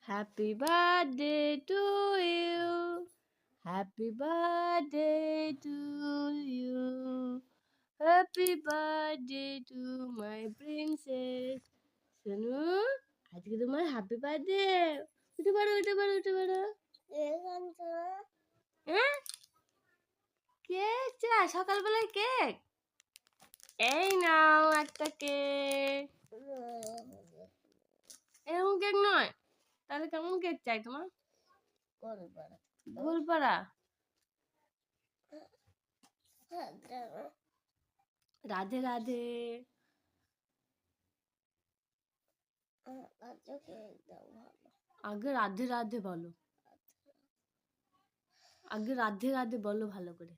Happy birthday to you. Happy birthday to you. Happy birthday to my princess. Sonu, আজকে তোমার happy birthday. উঠে পড়ো উঠে পড়ো উঠে পড়ো। হ্যাঁ, কেক চাই? সকালবেলায় কেক? এই নাও একটা কেক। এরকম কেক নয়, তাহলে কেমন কেক চাই তোমার? গোলপাড়া। রাধে রাধে। আগে রাধে রাধে বলো, আগে রাধে রাধে বলো ভালো করে।